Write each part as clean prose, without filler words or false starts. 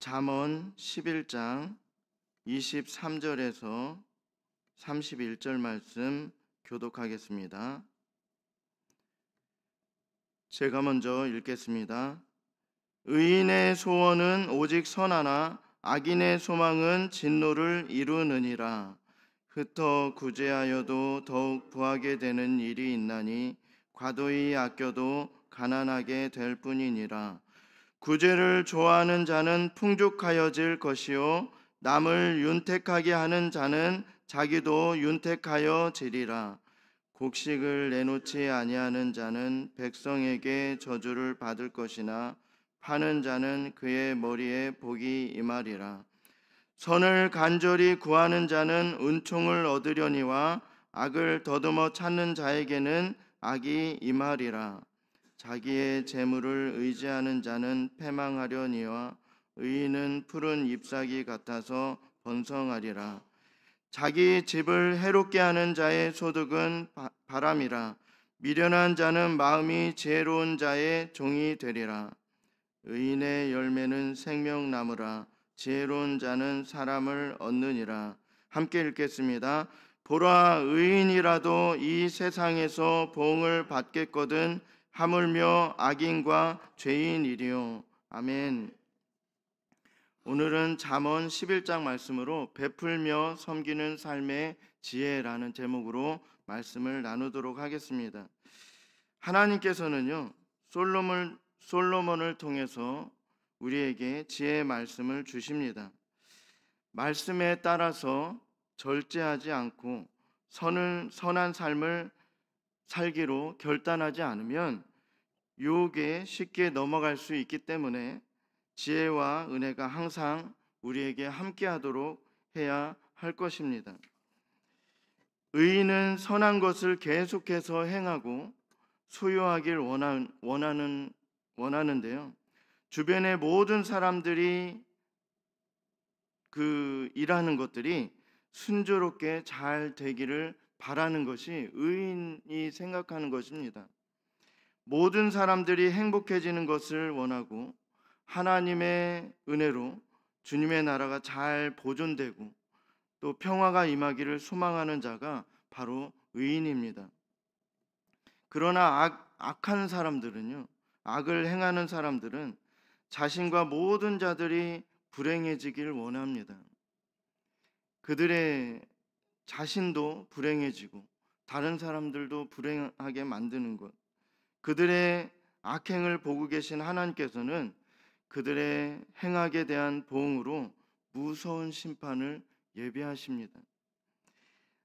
잠언 11장 23절에서 31절 말씀 교독하겠습니다. 제가 먼저 읽겠습니다. 의인의 소원은 오직 선하나 악인의 소망은 진노를 이루느니라. 흩어 구제하여도 더욱 부하게 되는 일이 있나니 과도히 아껴도 가난하게 될 뿐이니라. 구제를 좋아하는 자는 풍족하여질 것이요 남을 윤택하게 하는 자는 자기도 윤택하여지리라. 곡식을 내놓지 아니하는 자는 백성에게 저주를 받을 것이나 파는 자는 그의 머리에 복이 임하리라. 선을 간절히 구하는 자는 은총을 얻으려니와 악을 더듬어 찾는 자에게는 악이 임하리라. 자기의 재물을 의지하는 자는 패망하려니와 의인은 푸른 잎사귀 같아서 번성하리라. 자기 집을 해롭게 하는 자의 소득은 바람이라. 미련한 자는 마음이 지혜로운 자의 종이 되리라. 의인의 열매는 생명나무라. 지혜로운 자는 사람을 얻느니라. 함께 읽겠습니다. 보라, 의인이라도 이 세상에서 보응을 받겠거든 하물며 악인과 죄인이리요. 아멘. 오늘은 잠언 11장 말씀으로 베풀며 섬기는 삶의 지혜라는 제목으로 말씀을 나누도록 하겠습니다. 하나님께서는요, 솔로몬을 통해서 우리에게 지혜의 말씀을 주십니다. 말씀에 따라서 절제하지 않고 선한 삶을 살기로 결단하지 않으면 유혹에 쉽게 넘어갈 수 있기 때문에 지혜와 은혜가 항상 우리에게 함께하도록 해야 할 것입니다. 의인은 선한 것을 계속해서 행하고 소유하길 원하는데요. 주변의 모든 사람들이 일하는 것들이 순조롭게 잘 되기를 바라는 것이 의인이 생각하는 것입니다. 모든 사람들이 행복해지는 것을 원하고 하나님의 은혜로 주님의 나라가 잘 보존되고 또 평화가 임하기를 소망하는 자가 바로 의인입니다. 그러나 악한 사람들은요, 악을 행하는 사람들은 자신과 모든 자들이 불행해지기를 원합니다. 그들의 자신도 불행해지고 다른 사람들도 불행하게 만드는 것, 그들의 악행을 보고 계신 하나님께서는 그들의 행악에 대한 보응으로 무서운 심판을 예비하십니다.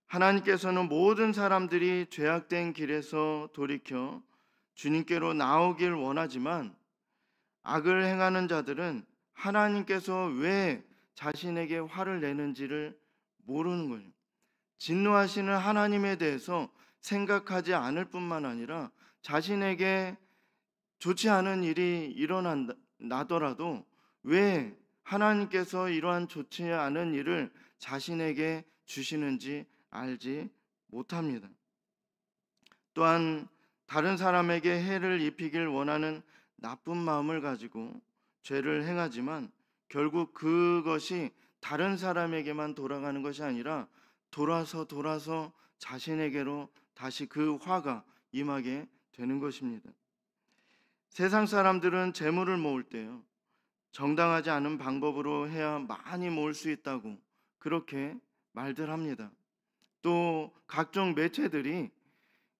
하나님께서는 모든 사람들이 죄악된 길에서 돌이켜 주님께로 나오길 원하지만 악을 행하는 자들은 하나님께서 왜 자신에게 화를 내는지를 모르는 거예요. 진노하시는 하나님에 대해서 생각하지 않을 뿐만 아니라 자신에게 좋지 않은 일이 일어나더라도 왜 하나님께서 이러한 좋지 않은 일을 자신에게 주시는지 알지 못합니다. 또한 다른 사람에게 해를 입히길 원하는 나쁜 마음을 가지고 죄를 행하지만 결국 그것이 다른 사람에게만 돌아가는 것이 아니라 돌아서 자신에게로 다시 그 화가 임하게 되는 것입니다. 세상 사람들은 재물을 모을 때요, 정당하지 않은 방법으로 해야 많이 모을 수 있다고 그렇게 말들 합니다. 또 각종 매체들이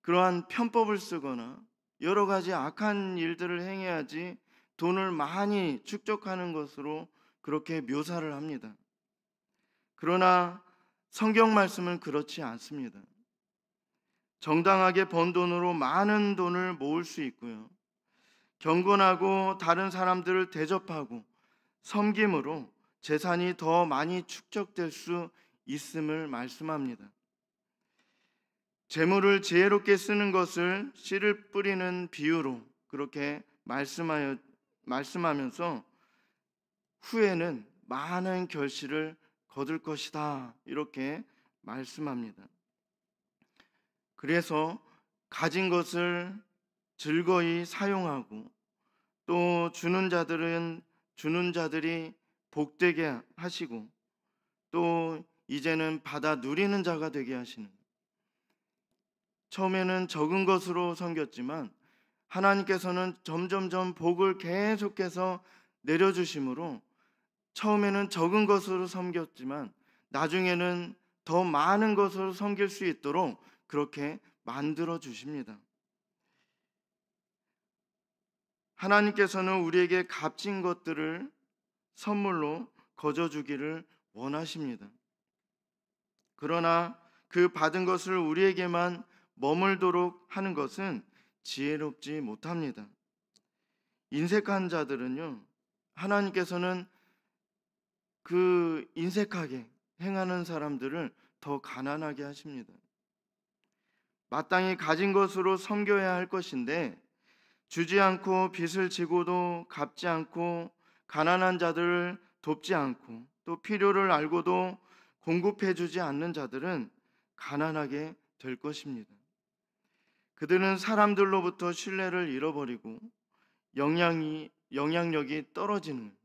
그러한 편법을 쓰거나 여러 가지 악한 일들을 행해야지 돈을 많이 축적하는 것으로 그렇게 묘사를 합니다. 그러나 성경 말씀은 그렇지 않습니다. 정당하게 번 돈으로 많은 돈을 모을 수 있고요, 경건하고 다른 사람들을 대접하고 섬김으로 재산이 더 많이 축적될 수 있음을 말씀합니다. 재물을 지혜롭게 쓰는 것을 씨를 뿌리는 비유로 그렇게 말씀하면서 후에는 많은 결실을 거둘 것이다 이렇게 말씀합니다. 그래서 가진 것을 즐거이 사용하고 또 주는 자들이 복되게 하시고 또 이제는 받아 누리는 자가 되게 하시는, 처음에는 적은 것으로 섬겼지만 하나님께서는 점점점 복을 계속해서 내려주심으로 처음에는 적은 것으로 섬겼지만 나중에는 더 많은 것으로 섬길 수 있도록 그렇게 만들어 주십니다. 하나님께서는 우리에게 값진 것들을 선물로 거저 주기를 원하십니다. 그러나 그 받은 것을 우리에게만 머물도록 하는 것은 지혜롭지 못합니다. 인색한 자들은요, 하나님께서는 그 인색하게 행하는 사람들을 더 가난하게 하십니다. 마땅히 가진 것으로 섬겨야 할 것인데 주지 않고 빚을 지고도 갚지 않고 가난한 자들을 돕지 않고 또 필요를 알고도 공급해 주지 않는 자들은 가난하게 될 것입니다. 그들은 사람들로부터 신뢰를 잃어버리고 영향력이 떨어지는,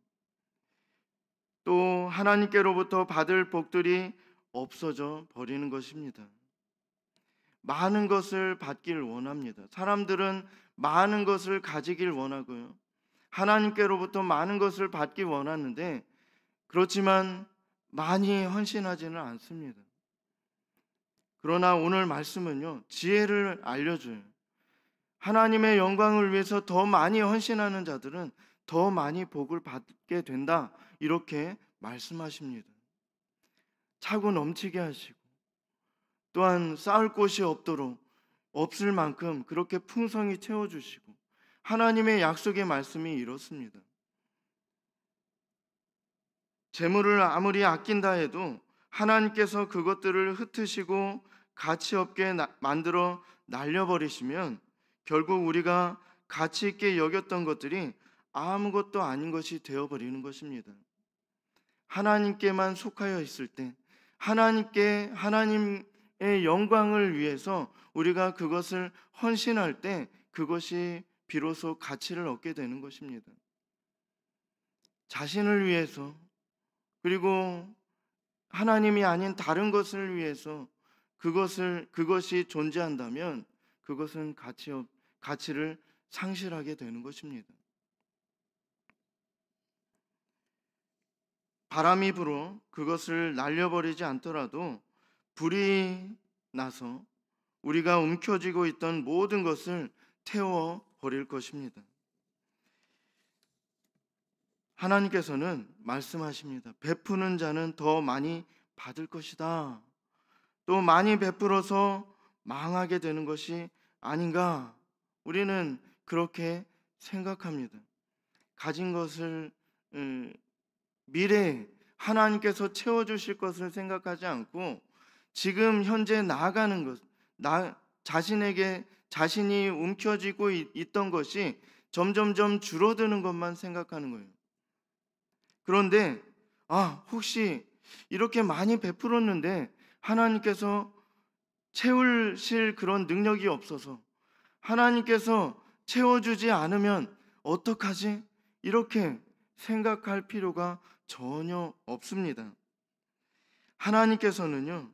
또 하나님께로부터 받을 복들이 없어져 버리는 것입니다. 많은 것을 받길 원합니다. 사람들은 많은 것을 가지길 원하고요, 하나님께로부터 많은 것을 받기 원하는데 그렇지만 많이 헌신하지는 않습니다. 그러나 오늘 말씀은요, 지혜를 알려줘요. 하나님의 영광을 위해서 더 많이 헌신하는 자들은 더 많이 복을 받게 된다, 이렇게 말씀하십니다. 차고 넘치게 하시고 또한 쌓을 곳이 없을 만큼 그렇게 풍성히 채워주시고, 하나님의 약속의 말씀이 이렇습니다. 재물을 아무리 아낀다 해도 하나님께서 그것들을 흩으시고 가치 없게 만들어 날려버리시면 결국 우리가 가치 있게 여겼던 것들이 아무것도 아닌 것이 되어버리는 것입니다. 하나님께만 속하여 있을 때, 하나님의 영광을 위해서 우리가 그것을 헌신할 때 그것이 비로소 가치를 얻게 되는 것입니다. 자신을 위해서, 그리고 하나님이 아닌 다른 것을 위해서 그것이 존재한다면 그것은 가치를 상실하게 되는 것입니다. 바람이 불어 그것을 날려버리지 않더라도 불이 나서 우리가 움켜쥐고 있던 모든 것을 태워버릴 것입니다. 하나님께서는 말씀하십니다. 베푸는 자는 더 많이 받을 것이다. 또 많이 베풀어서 망하게 되는 것이 아닌가, 우리는 그렇게 생각합니다. 가진 것을 미래에 하나님께서 채워주실 것을 생각하지 않고 지금 현재 나아가는 것, 자신이 움켜쥐고 있던 것이 점점점 줄어드는 것만 생각하는 거예요. 그런데 혹시 이렇게 많이 베풀었는데 하나님께서 채우실 그런 능력이 없어서, 하나님께서 채워주지 않으면 어떡하지? 이렇게 생각할 필요가 전혀 없습니다. 하나님께서는요,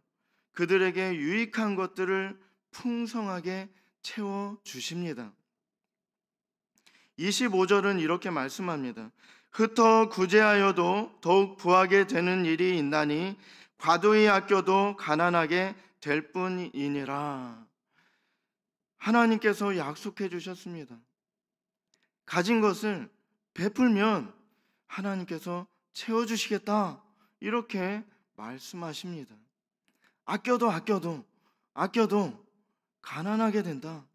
그들에게 유익한 것들을 풍성하게 채워주십니다. 25절은 이렇게 말씀합니다. 흩어 구제하여도 더욱 부하게 되는 일이 있나니 과도히 아껴도 가난하게 될 뿐이니라. 하나님께서 약속해 주셨습니다. 가진 것을 베풀면 하나님께서 채워주시겠다, 이렇게 말씀하십니다. 아껴도 가난하게 된다.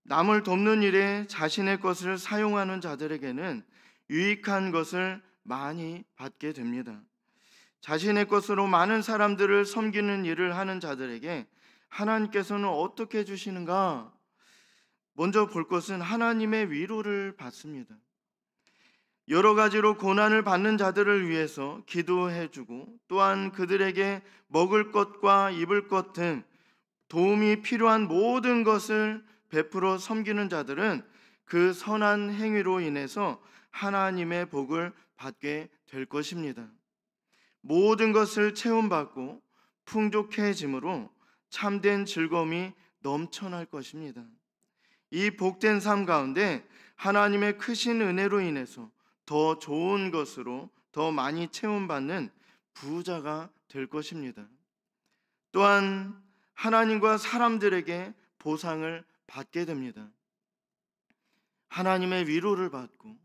남을 돕는 일에 자신의 것을 사용하는 자들에게는 유익한 것을 많이 받게 됩니다. 자신의 것으로 많은 사람들을 섬기는 일을 하는 자들에게 하나님께서는 어떻게 해주시는가? 먼저 볼 것은 하나님의 위로를 받습니다. 여러 가지로 고난을 받는 자들을 위해서 기도해주고 또한 그들에게 먹을 것과 입을 것 등 도움이 필요한 모든 것을 베풀어 섬기는 자들은 그 선한 행위로 인해서 하나님의 복을 받게 될 것입니다. 모든 것을 채움받고 풍족해짐으로 참된 즐거움이 넘쳐날 것입니다. 이 복된 삶 가운데 하나님의 크신 은혜로 인해서 더 좋은 것으로 더 많이 채움받는 부자가 될 것입니다. 또한 하나님과 사람들에게 보상을 받게 됩니다. 하나님의 위로를 받고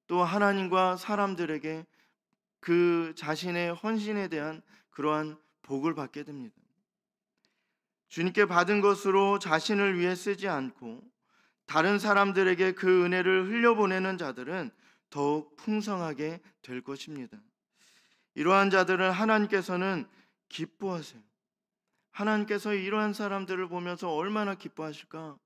또 하나님과 사람들에게 그 자신의 헌신에 대한 그러한 복을 받게 됩니다. 주님께 받은 것으로 자신을 위해 쓰지 않고 다른 사람들에게 그 은혜를 흘려보내는 자들은 더욱 풍성하게 될 것입니다. 이러한 자들은 하나님께서는 기뻐하세요. 하나님께서 이러한 사람들을 보면서 얼마나 기뻐하실까?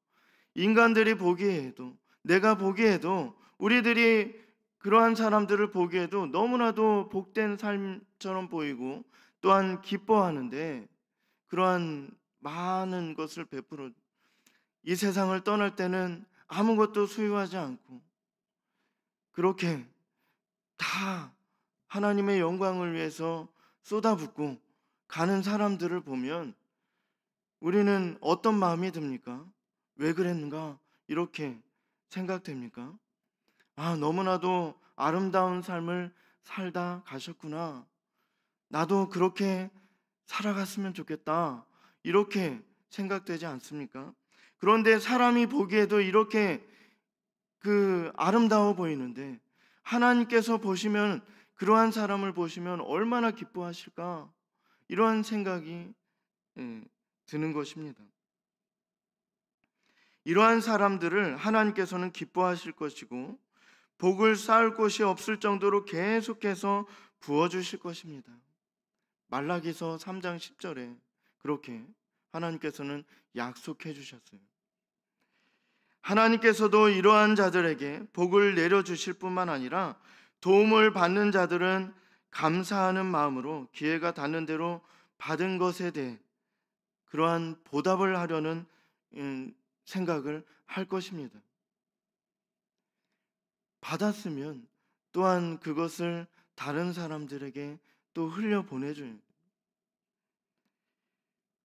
인간들이 보기에도, 내가 보기에도, 우리들이 그러한 사람들을 보기에도 너무나도 복된 삶처럼 보이고 또한 기뻐하는데, 그러한 많은 것을 베풀어 이 세상을 떠날 때는 아무것도 소유하지 않고 그렇게 다 하나님의 영광을 위해서 쏟아붓고 가는 사람들을 보면 우리는 어떤 마음이 듭니까? 왜 그랬는가? 이렇게 생각됩니까? 너무나도 아름다운 삶을 살다 가셨구나. 나도 그렇게 살아갔으면 좋겠다. 이렇게 생각되지 않습니까? 그런데 사람이 보기에도 이렇게 아름다워 보이는데 하나님께서 보시면, 그러한 사람을 보시면 얼마나 기뻐하실까? 이러한 생각이 드는 것입니다. 이러한 사람들을 하나님께서는 기뻐하실 것이고 복을 쌓을 곳이 없을 정도로 계속해서 부어주실 것입니다. 말라기서 3장 10절에 그렇게 하나님께서는 약속해 주셨어요. 하나님께서도 이러한 자들에게 복을 내려주실 뿐만 아니라 도움을 받는 자들은 감사하는 마음으로 기회가 닿는 대로 받은 것에 대해 그러한 보답을 하려는 생각을 할 것입니다. 받았으면 또한 그것을 다른 사람들에게 또 흘려보내줘요.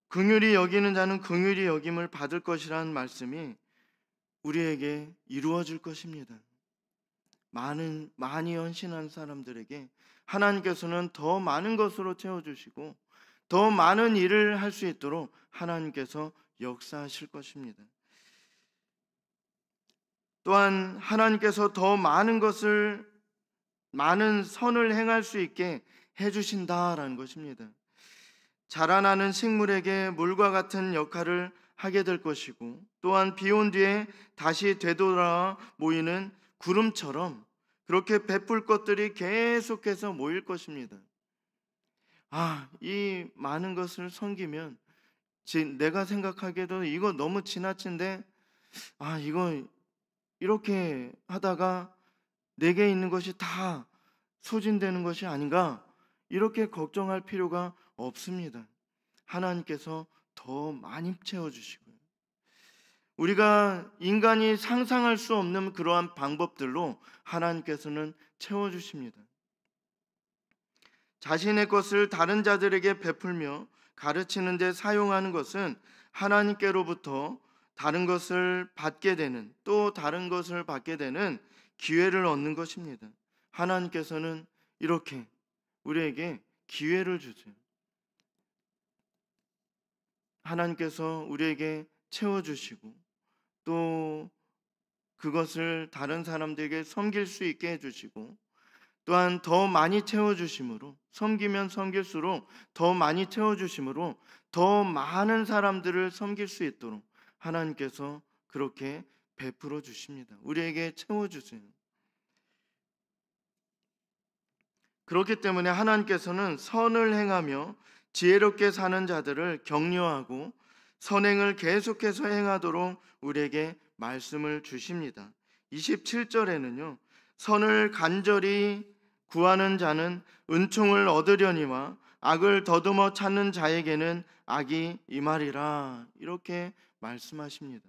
긍휼히 여기는 자는 긍휼히 여김을 받을 것이라는 말씀이 우리에게 이루어질 것입니다. 많이 헌신한 사람들에게 하나님께서는 더 많은 것으로 채워주시고 더 많은 일을 할 수 있도록 하나님께서 역사하실 것입니다. 또한 하나님께서 더 많은 선을 행할 수 있게 해주신다라는 것입니다. 자라나는 식물에게 물과 같은 역할을 하게 될 것이고, 또한 비온 뒤에 다시 되돌아 모이는 구름처럼 그렇게 베풀 것들이 계속해서 모일 것입니다. 이 많은 것을 섬기면 내가 생각하기에도 이거 너무 지나친데 이거 이렇게 하다가 내게 있는 것이 다 소진되는 것이 아닌가, 이렇게 걱정할 필요가 없습니다. 하나님께서 더 많이 채워주시고요. 우리가 인간이 상상할 수 없는 그러한 방법들로 하나님께서는 채워주십니다. 자신의 것을 다른 자들에게 베풀며 가르치는 데 사용하는 것은 하나님께로부터 다른 것을 받게 되는, 또 다른 것을 받게 되는 기회를 얻는 것입니다. 하나님께서는 이렇게 우리에게 기회를 주세요. 하나님께서 우리에게 채워주시고 또 그것을 다른 사람들에게 섬길 수 있게 해주시고, 또한 더 많이 채워주심으로, 섬기면 섬길수록 더 많이 채워주심으로 더 많은 사람들을 섬길 수 있도록 하나님께서 그렇게 베풀어 주십니다. 우리에게 채워주세요. 그렇기 때문에 하나님께서는 선을 행하며 지혜롭게 사는 자들을 격려하고 선행을 계속해서 행하도록 우리에게 말씀을 주십니다. 27절에는요, 선을 간절히 구하는 자는 은총을 얻으려니와 악을 더듬어 찾는 자에게는 악이 임하리라, 이렇게 말씀하십니다.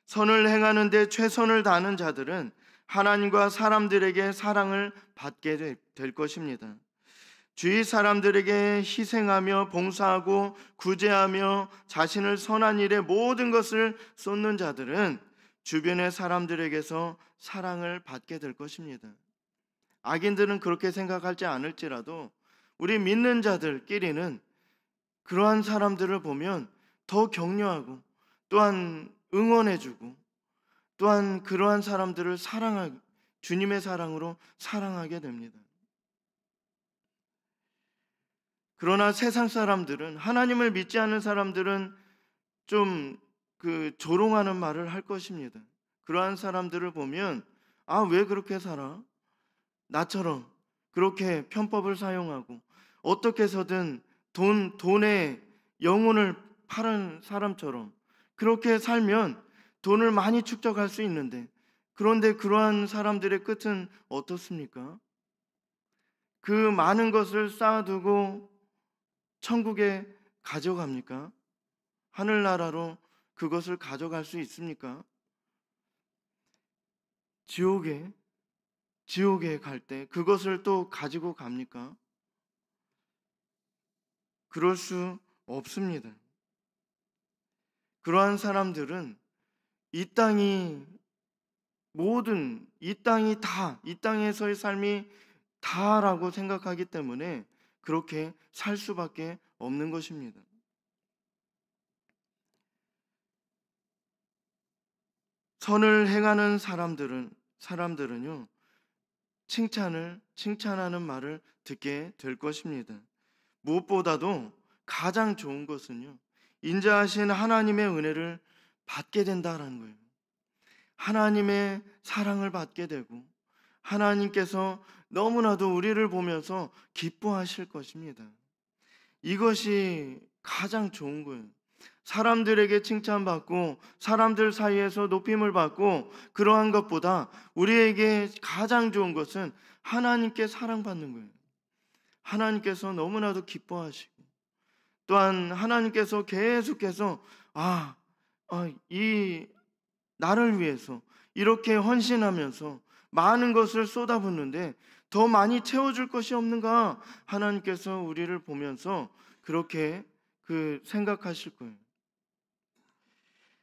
선을 행하는 데 최선을 다하는 자들은 하나님과 사람들에게 사랑을 받게 될 것입니다. 주위 사람들에게 희생하며 봉사하고 구제하며 자신을 선한 일에 모든 것을 쏟는 자들은 주변의 사람들에게서 사랑을 받게 될 것입니다. 악인들은 그렇게 생각할지 않을지라도 우리 믿는 자들끼리는 그러한 사람들을 보면 더 격려하고 또한 응원해주고 또한 그러한 사람들을 사랑하고 주님의 사랑으로 사랑하게 됩니다. 그러나 세상 사람들은, 하나님을 믿지 않는 사람들은 좀 조롱하는 말을 할 것입니다. 그러한 사람들을 보면 왜 그렇게 살아? 나처럼 그렇게 편법을 사용하고 어떻게 해서든 돈에 영혼을 파는 사람처럼 그렇게 살면 돈을 많이 축적할 수 있는데, 그런데 그러한 사람들의 끝은 어떻습니까? 그 많은 것을 쌓아두고 천국에 가져갑니까? 하늘나라로 그것을 가져갈 수 있습니까? 지옥에 갈 때 그것을 또 가지고 갑니까? 그럴 수 없습니다. 그러한 사람들은 이 땅이 다, 이 땅에서의 삶이 다라고 생각하기 때문에 그렇게 살 수밖에 없는 것입니다. 선을 행하는 사람들은요, 칭찬하는 말을 듣게 될 것입니다. 무엇보다도 가장 좋은 것은요, 인자하신 하나님의 은혜를 받게 된다라는 거예요. 하나님의 사랑을 받게 되고 하나님께서 너무나도 우리를 보면서 기뻐하실 것입니다. 이것이 가장 좋은 거예요. 사람들에게 칭찬받고 사람들 사이에서 높임을 받고 그러한 것보다 우리에게 가장 좋은 것은 하나님께 사랑받는 거예요. 하나님께서 너무나도 기뻐하시고 또한 하나님께서 계속해서 이 나를 위해서 이렇게 헌신하면서 많은 것을 쏟아붓는데 더 많이 채워줄 것이 없는가? 하나님께서 우리를 보면서 그렇게 생각하실 거예요.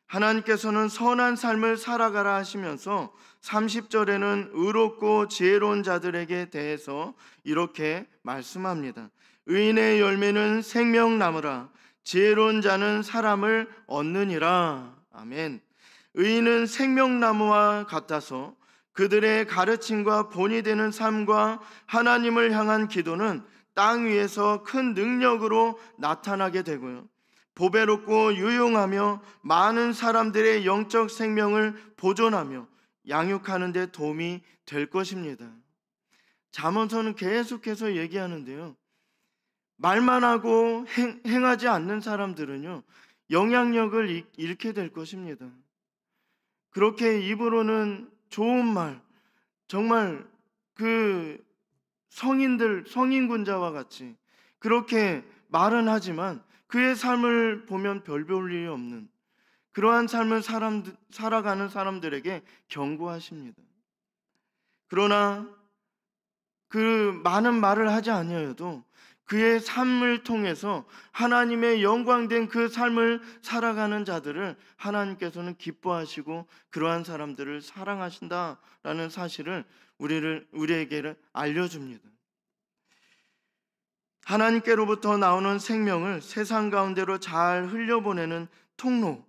하나님께서는 선한 삶을 살아가라 하시면서 30절에는 의롭고 지혜로운 자들에게 대해서 이렇게 말씀합니다. 의인의 열매는 생명나무라, 지혜로운 자는 사람을 얻느니라. 아멘. 의인은 생명나무와 같아서 그들의 가르침과 본이 되는 삶과 하나님을 향한 기도는 땅 위에서 큰 능력으로 나타나게 되고요, 보배롭고 유용하며 많은 사람들의 영적 생명을 보존하며 양육하는 데 도움이 될 것입니다. 잠언서는 계속해서 얘기하는데요, 말만 하고 행하지 않는 사람들은요, 영향력을 잃게 될 것입니다. 그렇게 입으로는 좋은 말, 정말 성인군자와 같이 그렇게 말은 하지만 그의 삶을 보면 별 볼 일이 없는 그러한 삶을 살아가는 사람들에게 경고하십니다. 그러나 그 많은 말을 하지 아니어도 그의 삶을 통해서 하나님의 영광된 그 삶을 살아가는 자들을 하나님께서는 기뻐하시고 그러한 사람들을 사랑하신다라는 사실을 우리에게 알려줍니다. 하나님께로부터 나오는 생명을 세상 가운데로 잘 흘려보내는 통로,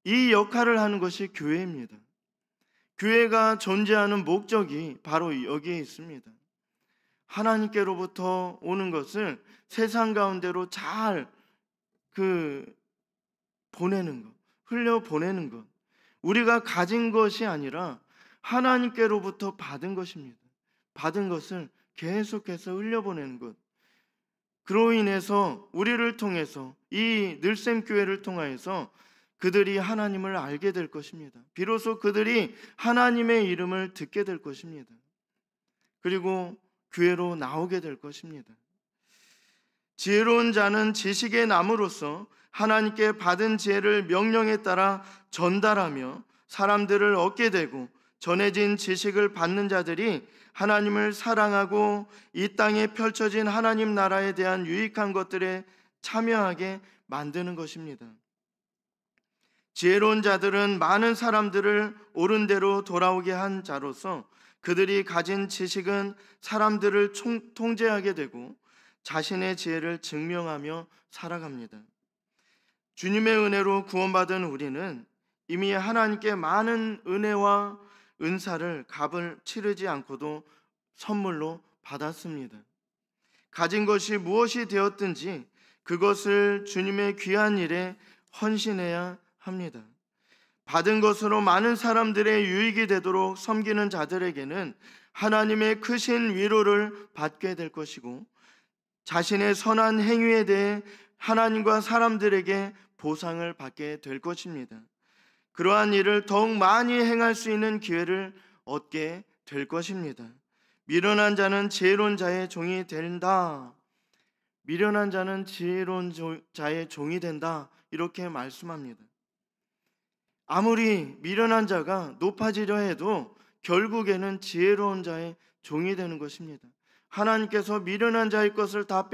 이 역할을 하는 것이 교회입니다. 교회가 존재하는 목적이 바로 여기에 있습니다. 하나님께로부터 오는 것을 세상 가운데로 잘 보내는 것, 흘려보내는 것, 우리가 가진 것이 아니라 하나님께로부터 받은 것입니다. 받은 것을 계속해서 흘려보내는 것, 그로 인해서 우리를 통해서 이 늘샘교회를 통하여서 그들이 하나님을 알게 될 것입니다. 비로소 그들이 하나님의 이름을 듣게 될 것입니다. 그리고 교회로 나오게 될 것입니다. 지혜로운 자는 지식의 나무로서 하나님께 받은 지혜를 명령에 따라 전달하며 사람들을 얻게 되고 전해진 지식을 받는 자들이 하나님을 사랑하고 이 땅에 펼쳐진 하나님 나라에 대한 유익한 것들에 참여하게 만드는 것입니다. 지혜로운 자들은 많은 사람들을 옳은 대로 돌아오게 한 자로서 그들이 가진 지식은 사람들을 통제하게 되고 자신의 지혜를 증명하며 살아갑니다. 주님의 은혜로 구원받은 우리는 이미 하나님께 많은 은혜와 은사를 값을 치르지 않고도 선물로 받았습니다. 가진 것이 무엇이 되었든지 그것을 주님의 귀한 일에 헌신해야 합니다. 받은 것으로 많은 사람들의 유익이 되도록 섬기는 자들에게는 하나님의 크신 위로를 받게 될 것이고 자신의 선한 행위에 대해 하나님과 사람들에게 보상을 받게 될 것입니다. 그러한 일을 더욱 많이 행할 수 있는 기회를 얻게 될 것입니다. 미련한 자는 지혜로운 자의 종이 된다. 미련한 자는 지혜로운 자의 종이 된다. 이렇게 말씀합니다. 아무리 미련한 자가 높아지려 해도 결국에는 지혜로운 자의 종이 되는 것입니다. 하나님께서 미련한 자의 것을 다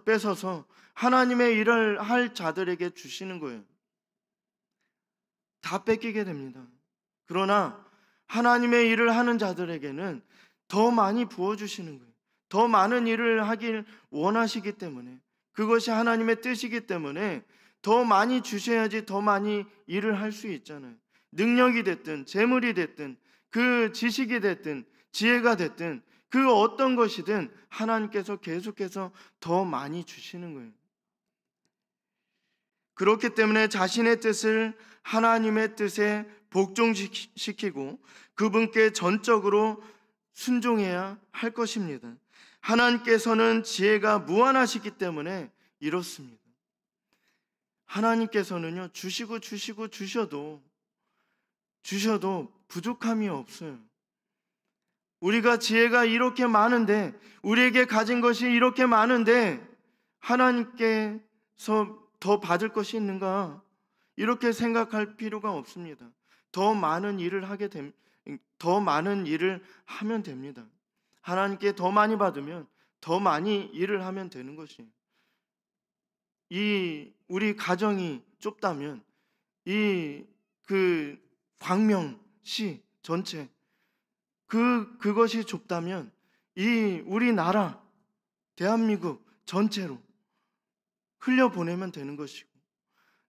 뺏어서 하나님의 일을 할 자들에게 주시는 거예요. 다 뺏기게 됩니다. 그러나 하나님의 일을 하는 자들에게는 더 많이 부어주시는 거예요. 더 많은 일을 하길 원하시기 때문에, 그것이 하나님의 뜻이기 때문에 더 많이 주셔야지 더 많이 일을 할 수 있잖아요. 능력이 됐든 재물이 됐든 그 지식이 됐든 지혜가 됐든 그 어떤 것이든 하나님께서 계속해서 더 많이 주시는 거예요. 그렇기 때문에 자신의 뜻을 하나님의 뜻에 복종시키고 그분께 전적으로 순종해야 할 것입니다. 하나님께서는 지혜가 무한하시기 때문에 이렇습니다. 하나님께서는요, 주셔도 부족함이 없어요. 우리가 지혜가 이렇게 많은데, 우리에게 가진 것이 이렇게 많은데 하나님께서 더 받을 것이 있는가? 이렇게 생각할 필요가 없습니다. 더 많은 일을 하면 됩니다. 하나님께 더 많이 받으면 더 많이 일을 하면 되는 것이에요. 우리 가정이 좁다면 그 광명시 전체 그것이 좁다면 우리나라 대한민국 전체로 흘려보내면 되는 것이고,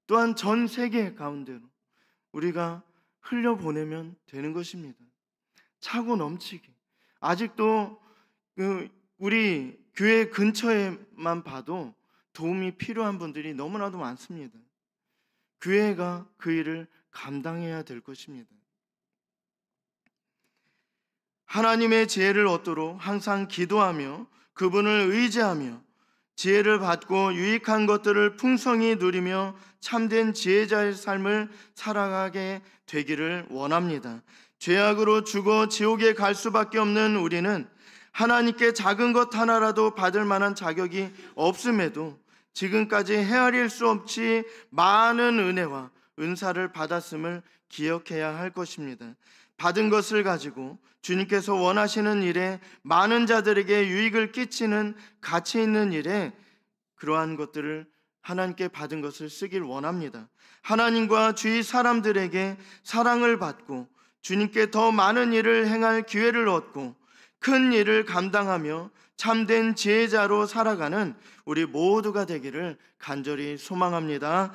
또한 전 세계 가운데로 우리가 흘려보내면 되는 것입니다. 차고 넘치게. 아직도 우리 교회 근처에만 봐도 도움이 필요한 분들이 너무나도 많습니다. 교회가 그 일을 감당해야 될 것입니다. 하나님의 지혜를 얻도록 항상 기도하며 그분을 의지하며 지혜를 받고 유익한 것들을 풍성히 누리며 참된 지혜자의 삶을 살아가게 되기를 원합니다. 죄악으로 죽어 지옥에 갈 수밖에 없는 우리는 하나님께 작은 것 하나라도 받을 만한 자격이 없음에도 지금까지 헤아릴 수 없이 많은 은혜와 은사를 받았음을 기억해야 할 것입니다. 받은 것을 가지고 주님께서 원하시는 일에 많은 자들에게 유익을 끼치는 가치 있는 일에 그러한 것들을 하나님께 받은 것을 쓰길 원합니다. 하나님과 주위 사람들에게 사랑을 받고 주님께 더 많은 일을 행할 기회를 얻고 큰 일을 감당하며 참된 지혜자로 살아가는 우리 모두가 되기를 간절히 소망합니다.